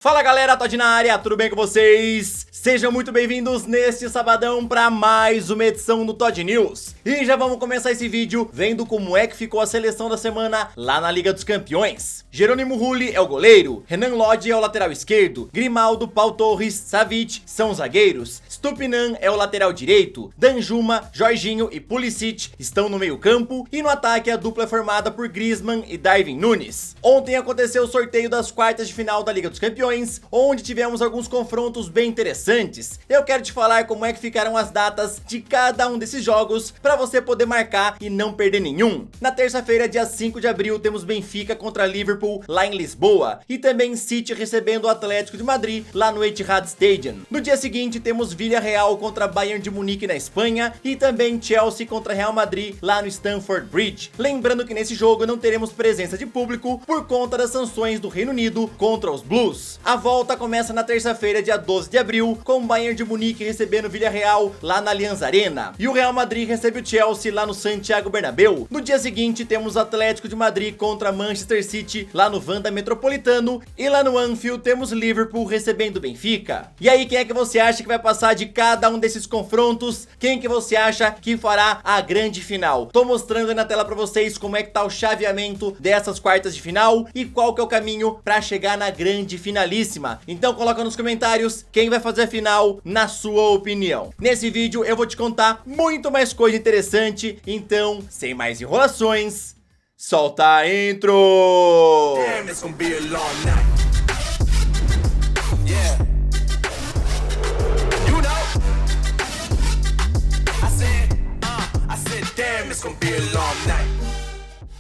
Fala galera, Todd na área, tudo bem com vocês? Sejam muito bem-vindos neste sabadão para mais uma edição do Todd News. E já vamos começar esse vídeo vendo como é que ficou a seleção da semana lá na Liga dos Campeões. Jerônimo Rulli é o goleiro, Renan Lodge é o lateral esquerdo, Grimaldo, Pau Torres, Savic são os zagueiros, Stupinan é o lateral direito, Danjuma, Jorginho e Pulisic estão no meio campo e no ataque a dupla é formada por Griezmann e Darwin Núñez. Ontem aconteceu o sorteio das quartas de final da Liga dos Campeões, onde tivemos alguns confrontos bem interessantes. Eu quero te falar como é que ficaram as datas de cada um desses jogos para você poder marcar e não perder nenhum. Na terça-feira, dia 5 de abril, temos Benfica contra Liverpool lá em Lisboa e também City recebendo o Atlético de Madrid lá no Etihad Stadium. No dia seguinte, temos Villarreal contra Bayern de Munique na Espanha e também Chelsea contra Real Madrid lá no Stamford Bridge. Lembrando que nesse jogo não teremos presença de público por conta das sanções do Reino Unido contra os Blues. A volta começa na terça-feira, dia 12 de abril, com o Bayern de Munique recebendo o Villarreal lá na Allianz Arena. E o Real Madrid recebe o Chelsea lá no Santiago Bernabéu. No dia seguinte, temos o Atlético de Madrid contra Manchester City lá no Wanda Metropolitano. E lá no Anfield temos Liverpool recebendo o Benfica. E aí, quem é que você acha que vai passar de cada um desses confrontos? Quem que você acha que fará a grande final? Tô mostrando aí na tela pra vocês como é que tá o chaveamento dessas quartas de final e qual que é o caminho pra chegar na grande finalíssima. Então coloca nos comentários quem vai fazer a final na sua opinião. Nesse vídeo eu vou te contar muito mais coisa interessante, então sem mais enrolações, solta a intro! Damn, it's gonna be a long night. Yeah. You know. I said damn, it's gonna be a long night.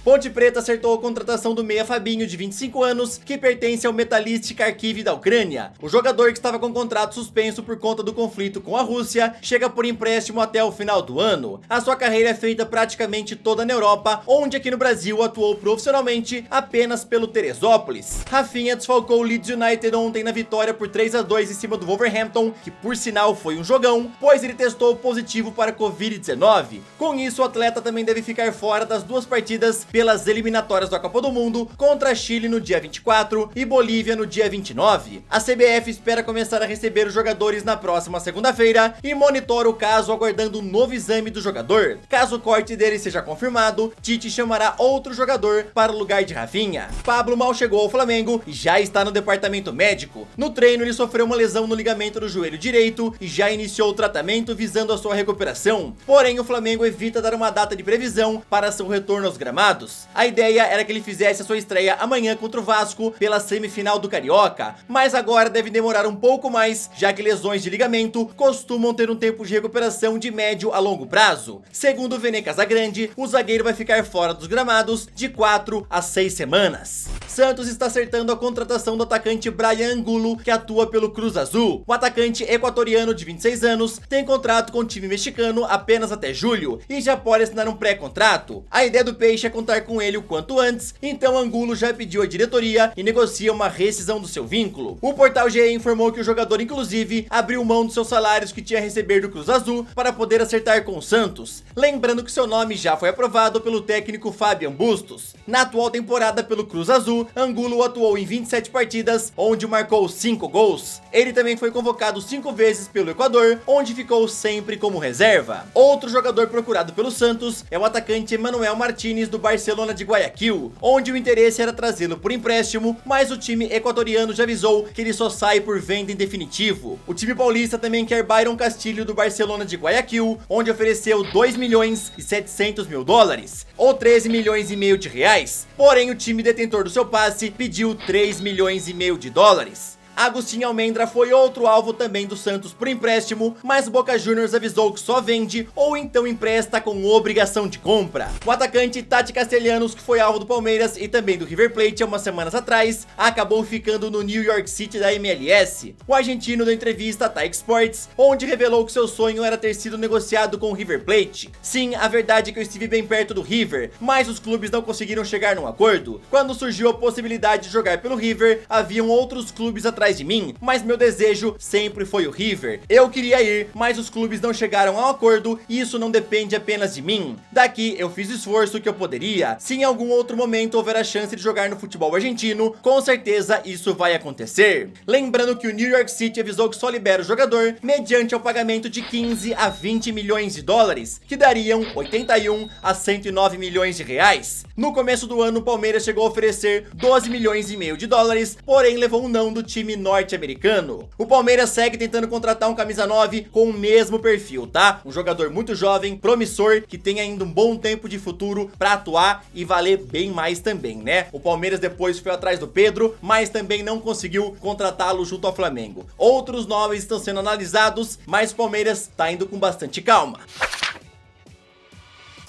Ponte Preta acertou a contratação do meia Fabinho, de 25 anos, que pertence ao Metalist Kharkiv da Ucrânia. O jogador, que estava com contrato suspenso por conta do conflito com a Rússia, chega por empréstimo até o final do ano. A sua carreira é feita praticamente toda na Europa, onde aqui no Brasil atuou profissionalmente apenas pelo Teresópolis. Rafinha desfalcou o Leeds United ontem na vitória por 3-2 em cima do Wolverhampton, que por sinal foi um jogão, pois ele testou positivo para Covid-19. Com isso, o atleta também deve ficar fora das duas partidas pelas eliminatórias da Copa do Mundo contra Chile no dia 24 e Bolívia no dia 29. A CBF espera começar a receber os jogadores na próxima segunda-feira e monitora o caso, aguardando um novo exame do jogador. Caso o corte dele seja confirmado, Tite chamará outro jogador para o lugar de Rafinha. Pablo mal chegou ao Flamengo e já está no departamento médico. No treino, ele sofreu uma lesão no ligamento do joelho direito e já iniciou o tratamento visando a sua recuperação. Porém, o Flamengo evita dar uma data de previsão para seu retorno aos gramados. A ideia era que ele fizesse a sua estreia amanhã contra o Vasco pela semifinal do Carioca, mas agora deve demorar um pouco mais, já que lesões de ligamento costumam ter um tempo de recuperação de médio a longo prazo. Segundo o Vene Casagrande, o zagueiro vai ficar fora dos gramados de 4 a 6 semanas. Santos está acertando a contratação do atacante Bryan Angulo, que atua pelo Cruz Azul. O atacante equatoriano de 26 anos tem contrato com o time mexicano apenas até julho e já pode assinar um pré-contrato. A ideia do Peixe é contar com ele o quanto antes, então Angulo já pediu à diretoria e negocia uma rescisão do seu vínculo. O portal GE informou que o jogador inclusive abriu mão dos seus salários que tinha a receber do Cruz Azul para poder acertar com o Santos. Lembrando que seu nome já foi aprovado pelo técnico Fabian Bustos. Na atual temporada pelo Cruz Azul, Angulo atuou em 27 partidas, onde marcou 5 gols. Ele também foi convocado 5 vezes pelo Equador, onde ficou sempre como reserva. Outro jogador procurado pelo Santos é o atacante Emmanuel Martínez do Barcelona de Guayaquil, onde o interesse era trazê-lo por empréstimo, mas o time equatoriano já avisou que ele só sai por venda em definitivo. O time paulista também quer Byron Castilho do Barcelona de Guayaquil, onde ofereceu 2 milhões e 700 mil dólares, ou 13 milhões e meio de reais. Porém, o time detentor do seu passe pediu 3 milhões e meio de dólares. Agustinho Almendra foi outro alvo também do Santos por empréstimo, mas o Boca Juniors avisou que só vende ou então empresta com obrigação de compra. O atacante Tati Castellanos, que foi alvo do Palmeiras e também do River Plate há umas semanas atrás, acabou ficando no New York City da MLS. O argentino deu entrevista à TAEX Sports, onde revelou que seu sonho era ter sido negociado com o River Plate. Sim, a verdade é que eu estive bem perto do River, mas os clubes não conseguiram chegar num acordo. Quando surgiu a possibilidade de jogar pelo River, haviam outros clubes atrás atrás de mim, mas meu desejo sempre foi o River. Eu queria ir, mas os clubes não chegaram a um acordo e isso não depende apenas de mim. Daqui eu fiz o esforço que eu poderia. Se em algum outro momento houver a chance de jogar no futebol argentino, com certeza isso vai acontecer. Lembrando que o New York City avisou que só libera o jogador mediante o pagamento de 15 a 20 milhões de dólares, que dariam 81 a 109 milhões de reais. No começo do ano, o Palmeiras chegou a oferecer 12 milhões e meio de dólares, porém levou um não do time norte-americano. O Palmeiras segue tentando contratar um camisa 9 com o mesmo perfil, tá? Um jogador muito jovem, promissor, que tem ainda um bom tempo de futuro para atuar e valer bem mais também, né? O Palmeiras depois foi atrás do Pedro, mas também não conseguiu contratá-lo junto ao Flamengo. Outros nomes estão sendo analisados, mas o Palmeiras tá indo com bastante calma.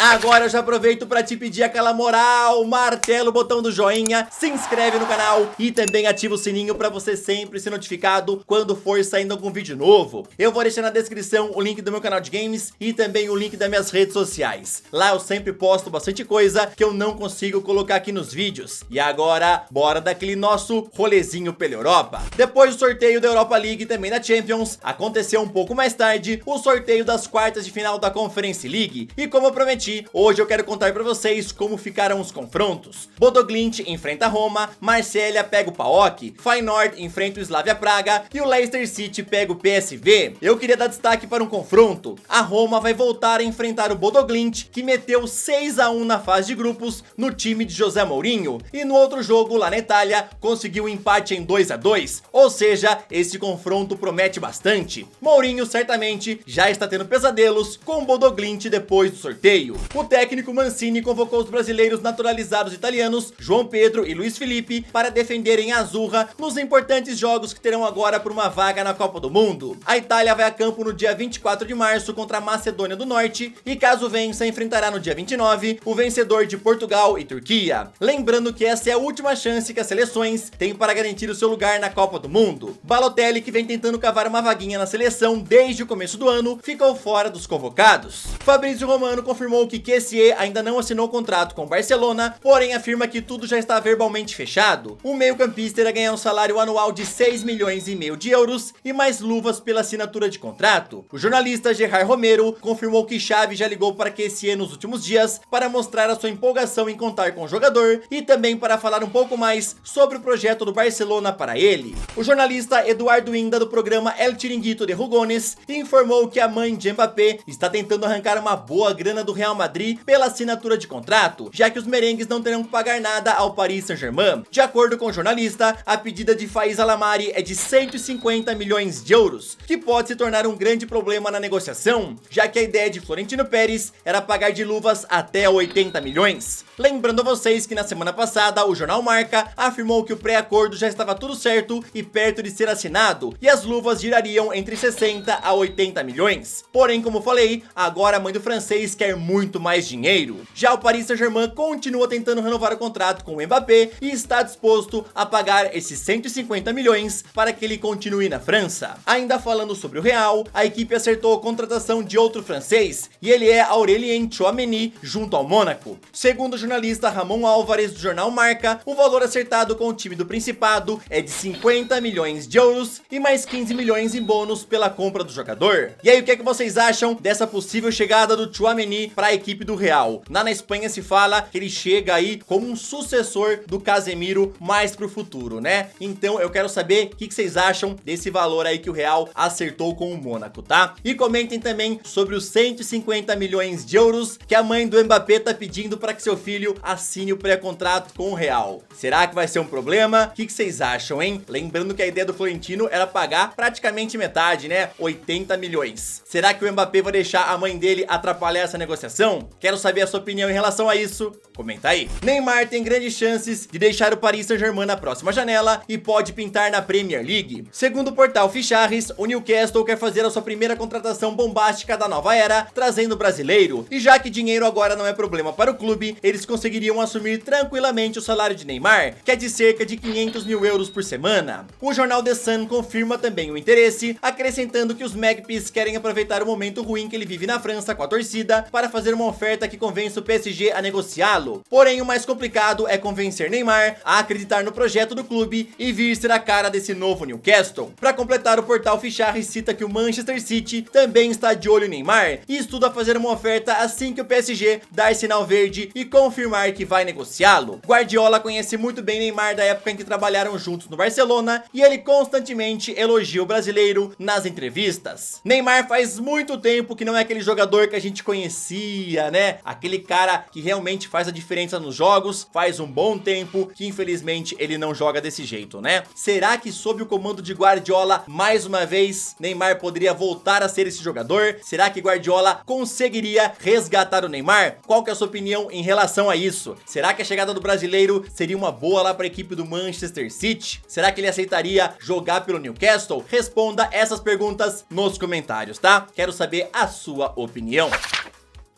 Agora eu já aproveito para te pedir aquela moral, martela o botão do joinha, se inscreve no canal e também ativa o sininho para você sempre ser notificado quando for saindo algum vídeo novo. Eu vou deixar na descrição o link do meu canal de games e também o link das minhas redes sociais. Lá eu sempre posto bastante coisa que eu não consigo colocar aqui nos vídeos. E agora, bora daquele nosso rolezinho pela Europa. Depois do sorteio da Europa League e também da Champions, aconteceu um pouco mais tarde o sorteio das quartas de final da Conference League. E como eu prometi, hoje eu quero contar pra vocês como ficaram os confrontos. Bodo Glimt enfrenta a Roma, Marselha pega o PAOK, Feyenoord enfrenta o Slavia Praga e o Leicester City pega o PSV. Eu queria dar destaque para um confronto. A Roma vai voltar a enfrentar o Bodo Glimt, que meteu 6 a 1 na fase de grupos no time de José Mourinho, e no outro jogo lá na Itália conseguiu um empate em 2 a 2, ou seja, esse confronto promete bastante. Mourinho certamente já está tendo pesadelos com o Bodo Glimt depois do sorteio. O técnico Mancini convocou os brasileiros naturalizados italianos João Pedro e Luiz Felipe para defenderem a Azzurra nos importantes jogos que terão agora por uma vaga na Copa do Mundo. A Itália vai a campo no dia 24 de março contra a Macedônia do Norte e, caso vença, enfrentará no dia 29 o vencedor de Portugal e Turquia. Lembrando que essa é a última chance que as seleções têm para garantir o seu lugar na Copa do Mundo. Balotelli, que vem tentando cavar uma vaguinha na seleção desde o começo do ano, ficou fora dos convocados. Fabrício Romano confirmou que Kessié ainda não assinou contrato com o Barcelona, porém afirma que tudo já está verbalmente fechado. O meio-campista irá ganhar um salário anual de 6 milhões e meio de euros e mais luvas pela assinatura de contrato. O jornalista Gerard Romero confirmou que Xavi já ligou para Kessié nos últimos dias para mostrar a sua empolgação em contar com o jogador e também para falar um pouco mais sobre o projeto do Barcelona para ele. O jornalista Eduardo Inda, do programa El Chiringuito de Rugones, informou que a mãe de Mbappé está tentando arrancar uma boa grana do Real Madrid pela assinatura de contrato, já que os merengues não terão que pagar nada ao Paris Saint-Germain. De acordo com o jornalista, a pedida de Faiz Alamari é de 150 milhões de euros, que pode se tornar um grande problema na negociação, já que a ideia de Florentino Pérez era pagar de luvas até 80 milhões. Lembrando a vocês que na semana passada o jornal Marca afirmou que o pré-acordo já estava tudo certo e perto de ser assinado, e as luvas girariam entre 60 a 80 milhões. Porém, como falei, agora a mãe do francês quer muito mais dinheiro. Já o Paris Saint-Germain continua tentando renovar o contrato com o Mbappé e está disposto a pagar esses 150 milhões para que ele continue na França. Ainda falando sobre o Real, a equipe acertou a contratação de outro francês, e ele é Aurélien Tchouaméni junto ao Mônaco. Segundo o jornalista Ramon Álvares do jornal Marca, o valor acertado com o time do Principado é de 50 milhões de euros e mais 15 milhões em bônus pela compra do jogador. E aí, o que é que vocês acham dessa possível chegada do Tchouaméni para a equipe do Real? Na Espanha se fala que ele chega aí como um sucessor do Casemiro mais pro futuro, né? Então eu quero saber o que vocês acham desse valor aí que o Real acertou com o Mônaco, tá? E comentem também sobre os 150 milhões de euros que a mãe do Mbappé tá pedindo para que seu filho assine o pré-contrato com o Real. Será que vai ser um problema? O que vocês acham, hein? Lembrando que a ideia do Florentino era pagar praticamente metade, né? 80 milhões. Será que o Mbappé vai deixar a mãe dele atrapalhar essa negociação? Quero saber a sua opinião em relação a isso. Comenta aí. Neymar tem grandes chances de deixar o Paris Saint-Germain na próxima janela e pode pintar na Premier League. Segundo o portal Ficharris, o Newcastle quer fazer a sua primeira contratação bombástica da nova era, trazendo o brasileiro. E já que dinheiro agora não é problema para o clube, eles conseguiriam assumir tranquilamente o salário de Neymar, que é de cerca de 500 mil euros por semana. O jornal The Sun confirma também o interesse, acrescentando que os Magpies querem aproveitar o momento ruim que ele vive na França com a torcida para fazer fazer uma oferta que convença o PSG a negociá-lo. Porém, o mais complicado é convencer Neymar a acreditar no projeto do clube e vir ser a cara desse novo Newcastle. Para completar, o portal Ficharri cita que o Manchester City também está de olho em Neymar e estuda fazer uma oferta assim que o PSG dar sinal verde e confirmar que vai negociá-lo. Guardiola conhece muito bem Neymar da época em que trabalharam juntos no Barcelona e ele constantemente elogia o brasileiro nas entrevistas. Neymar faz muito tempo que não é aquele jogador que a gente conhecia, né? Aquele cara que realmente faz a diferença nos jogos, faz um bom tempo que infelizmente ele não joga desse jeito, né? Será que sob o comando de Guardiola, mais uma vez, Neymar poderia voltar a ser esse jogador? Será que Guardiola conseguiria resgatar o Neymar? Qual que é a sua opinião em relação a isso? Será que a chegada do brasileiro seria uma boa lá para a equipe do Manchester City? Será que ele aceitaria jogar pelo Newcastle? Responda essas perguntas nos comentários, tá? Quero saber a sua opinião.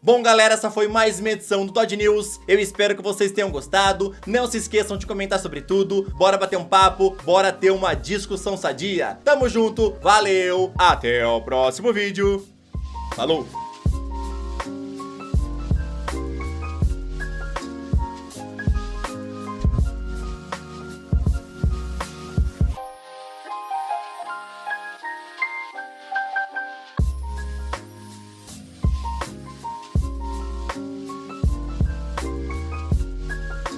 Bom, galera, essa foi mais uma edição do Todd News. Eu espero que vocês tenham gostado. Não se esqueçam de comentar sobre tudo. Bora bater um papo, bora ter uma discussão sadia. Tamo junto, valeu, até o próximo vídeo. Falou!